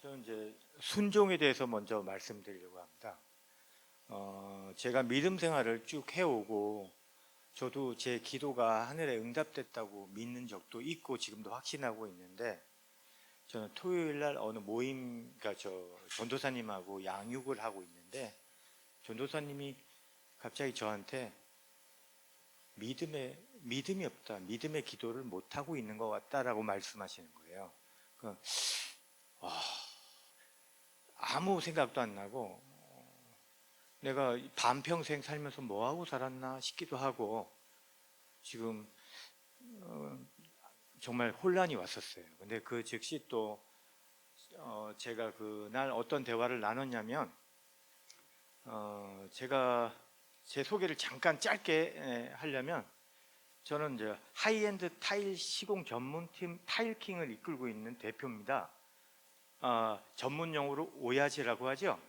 저는 이제 순종에 대해서 먼저 말씀드리려고 합니다. 제가 믿음 생활을 쭉 해오고 저도 제 기도가 하늘에 응답됐다고 믿는 적도 있고 지금도 확신하고 있는데, 저는 토요일 날 어느 모임, 그러니까 전도사님하고 양육을 하고 있는데, 전도사님이 갑자기 저한테 믿음이 없다, 믿음의 기도를 못 하고 있는 것 같다라고 말씀하시는 거예요. 아무 생각도 안 나고 내가 반평생 살면서 뭐하고 살았나 싶기도 하고 지금 정말 혼란이 왔었어요. 근데 그 즉시 또 제가 그날 어떤 대화를 나눴냐면, 제가 제 소개를 잠깐 짧게 하려면, 저는 이제 하이엔드 타일 시공 전문팀 타일킹을 이끌고 있는 대표입니다. 전문 용어로 오야지라고 하죠.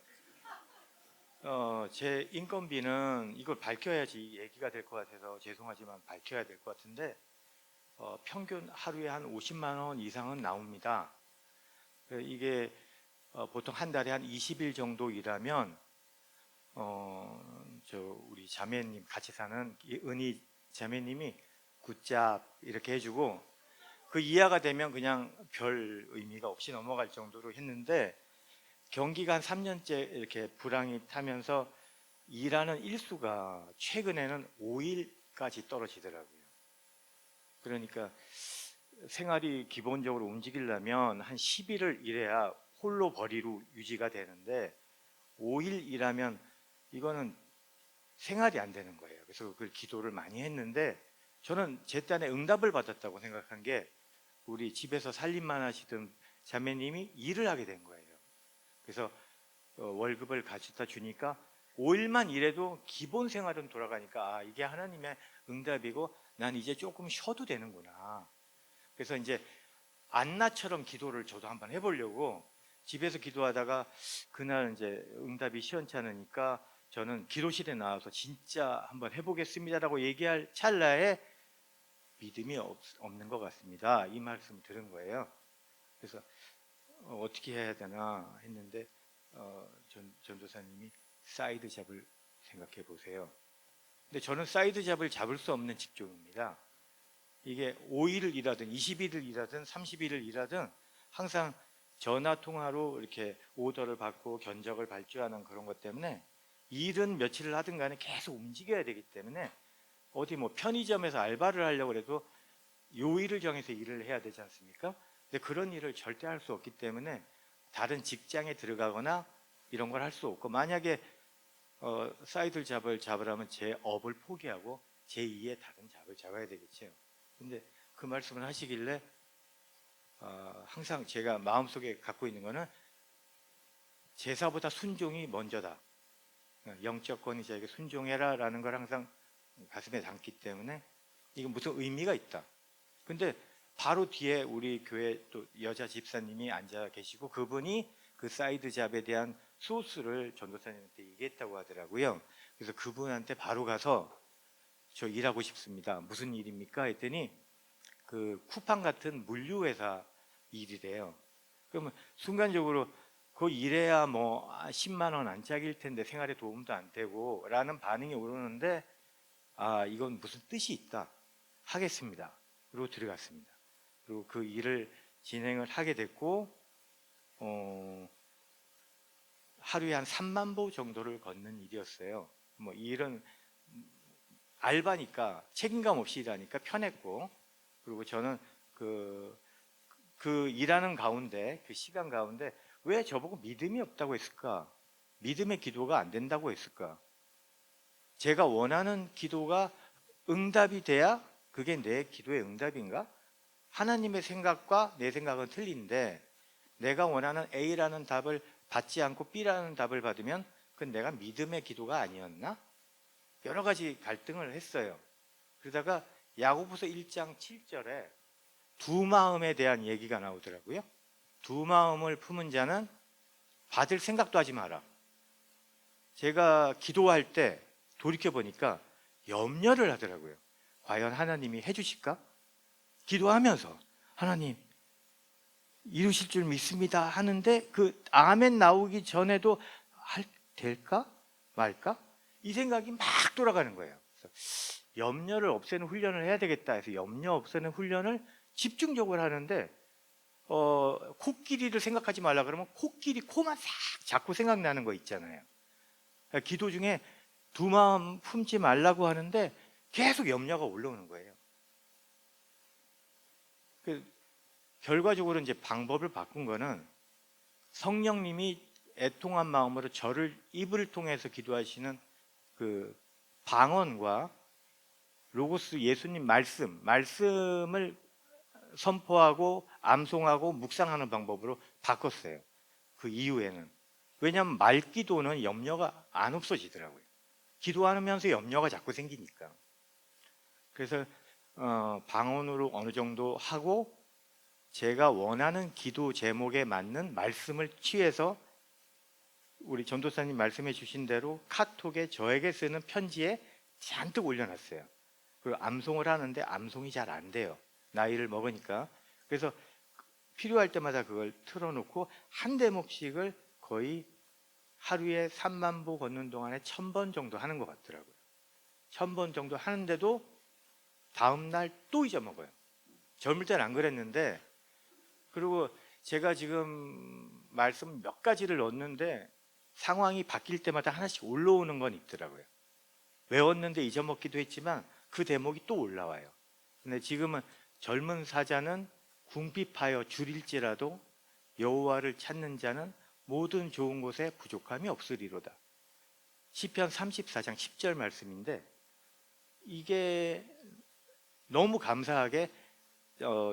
제 인건비는 이걸 밝혀야지 얘기가 될 것 같아서 죄송하지만 밝혀야 될 것 같은데, 평균 하루에 한 50만 원 이상은 나옵니다. 이게 보통 한 달에 한 20일 정도 일하면 우리 자매님 같이 사는 은희 자매님이 굿잡 이렇게 해주고, 그 이하가 되면 그냥 별 의미가 없이 넘어갈 정도로 했는데, 경기가 한 3년째 이렇게 불황이 타면서 일하는 일수가 최근에는 5일까지 떨어지더라고요. 그러니까 생활이 기본적으로 움직이려면 한 10일을 일해야 홀로 벌이로 유지가 되는데 5일 일하면 이거는 생활이 안 되는 거예요. 그래서 그걸 기도를 많이 했는데, 저는 제 딴에 응답을 받았다고 생각한 게, 우리 집에서 살림만 하시던 자매님이 일을 하게 된 거예요. 그래서 월급을 가져다 주니까 5일만 일해도 기본 생활은 돌아가니까, 이게 하나님의 응답이고 난 이제 조금 쉬어도 되는구나. 그래서 이제 안나처럼 기도를 저도 한번 해보려고 집에서 기도하다가, 그날 이제 응답이 시원찮으니까 저는 기도실에 나와서 진짜 한번 해보겠습니다라고 얘기할 찰나에 믿음이 없는 것 같습니다, 이 말씀을 들은 거예요. 그래서 어떻게 해야 되나 했는데 전도사님이 사이드 잡을 생각해 보세요. 근데 저는 사이드 잡을 잡을 수 없는 직종입니다. 이게 5일을 일하든 20일을 일하든 30일을 일하든 항상 전화 통화로 이렇게 오더를 받고 견적을 발주하는 그런 것 때문에 일은 며칠을 하든 간에 계속 움직여야 되기 때문에, 어디 뭐 편의점에서 알바를 하려고 해도 요일을 정해서 일을 해야 되지 않습니까? 근데 그런 일을 절대 할 수 없기 때문에 다른 직장에 들어가거나 이런 걸 할 수 없고, 만약에 사이드 잡을 잡으라면 제 업을 포기하고 제 2의 다른 잡을 잡아야 되겠죠. 근데 그 말씀을 하시길래 항상 제가 마음속에 갖고 있는 거는 제사보다 순종이 먼저다. 영적 권위자에게 순종해라 라는 걸 항상 가슴에 담기 때문에 이건 무슨 의미가 있다. 근데 바로 뒤에 우리 교회 또 여자 집사님이 앉아 계시고, 그분이 그 사이드 잡에 대한 소스를 전도사님한테 얘기했다고 하더라고요. 그래서 그분한테 바로 가서 저 일하고 싶습니다, 무슨 일입니까? 했더니 그 쿠팡 같은 물류회사 일이래요. 그러면 순간적으로 그 일해야 뭐 10만 원 안짝일 텐데 생활에 도움도 안 되고 라는 반응이 오르는데, 이건 무슨 뜻이 있다, 하겠습니다. 그리고 들어갔습니다. 그리고 그 일을 진행을 하게 됐고, 하루에 한 3만 보 정도를 걷는 일이었어요. 뭐 이 일은 알바니까 책임감 없이 일하니까 편했고, 그리고 저는 그 일하는 가운데, 그 시간 가운데 왜 저보고 믿음이 없다고 했을까? 믿음의 기도가 안 된다고 했을까? 제가 원하는 기도가 응답이 돼야 그게 내 기도의 응답인가? 하나님의 생각과 내 생각은 틀린데, 내가 원하는 A라는 답을 받지 않고 B라는 답을 받으면 그건 내가 믿음의 기도가 아니었나? 여러 가지 갈등을 했어요. 그러다가 야고보서 1장 7절에 두 마음에 대한 얘기가 나오더라고요. 두 마음을 품은 자는 받을 생각도 하지 마라. 제가 기도할 때 돌이켜보니까 염려를 하더라고요. 과연 하나님이 해주실까? 기도하면서 하나님 이루실 줄 믿습니다 하는데 그 아멘 나오기 전에도 될까 말까 이 생각이 막 돌아가는 거예요. 그래서 염려를 없애는 훈련을 해야 되겠다 해서 염려 없애는 훈련을 집중적으로 하는데 코끼리를 생각하지 말라 그러면 코만 싹 자꾸 생각나는 거 있잖아요. 기도 중에 두 마음 품지 말라고 하는데 계속 염려가 올라오는 거예요. 결과적으로 이제 방법을 바꾼 거는 성령님이 애통한 마음으로 저를 입을 통해서 기도하시는 그 방언과 로고스 예수님 말씀을 선포하고 암송하고 묵상하는 방법으로 바꿨어요. 그 이후에는. 왜냐하면 말기도는 염려가 안 없어지더라고요. 기도하면서 염려가 자꾸 생기니까. 그래서 방언으로 어느 정도 하고 제가 원하는 기도 제목에 맞는 말씀을 취해서 우리 전도사님 말씀해 주신 대로 카톡에 저에게 쓰는 편지에 잔뜩 올려놨어요. 그리고 암송을 하는데 암송이 잘 안 돼요. 나이를 먹으니까. 그래서 필요할 때마다 그걸 틀어놓고 한 대목씩을 거의 하루에 3만 보 걷는 동안에 1000번 정도 하는 것 같더라고요. 1000번 정도 하는데도 다음날 또 잊어먹어요. 젊을 때는 안 그랬는데, 그리고 제가 지금 말씀 몇 가지를 넣었는데 상황이 바뀔 때마다 하나씩 올라오는 건 있더라고요. 외웠는데 잊어먹기도 했지만 그 대목이 또 올라와요. 근데 지금은 젊은 사자는 궁핍하여 줄일지라도 여호와를 찾는 자는 모든 좋은 곳에 부족함이 없으리로다. 시편 34장 10절 말씀인데 이게 너무 감사하게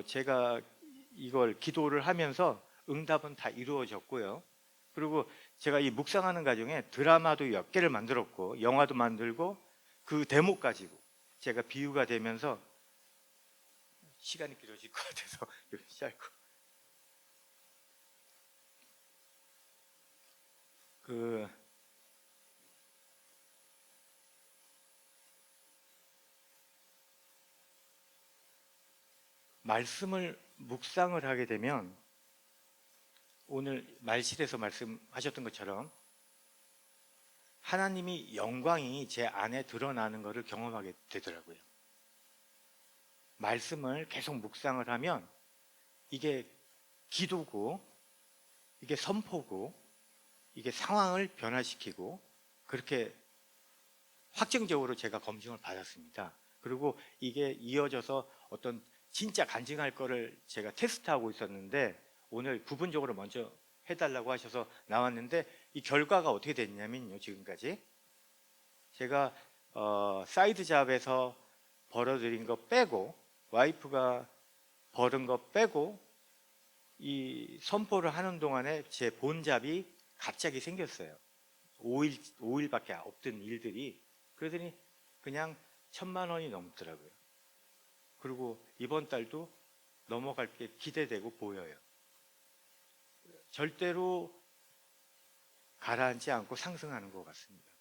제가 이걸 기도를 하면서 응답은 다 이루어졌고요. 그리고 제가 이 묵상하는 과정에 드라마도 몇 개를 만들었고 영화도 만들고 그 대목 가지고 제가 비유가 되면서 시간이 길어질 것 같아서 이렇게 짧고 말씀을 묵상을 하게 되면 오늘 말실에서 말씀하셨던 것처럼 하나님이 영광이 제 안에 드러나는 것을 경험하게 되더라고요. 말씀을 계속 묵상을 하면 이게 기도고 이게 선포고 이게 상황을 변화시키고 그렇게 확정적으로 제가 검증을 받았습니다. 그리고 이게 이어져서 어떤 진짜 간증할 거를 제가 테스트하고 있었는데 오늘 부분적으로 먼저 해달라고 하셔서 나왔는데 이 결과가 어떻게 됐냐면요. 지금까지 제가 사이드 잡에서 벌어들인 거 빼고 와이프가 벌은 거 빼고 이 선포를 하는 동안에 제 본잡이 갑자기 생겼어요. 5일밖에 없던 일들이. 그러더니 그냥 1000만 원이 넘더라고요. 그리고 이번 달도 넘어갈 게 기대되고 보여요. 절대로 가라앉지 않고 상승하는 것 같습니다.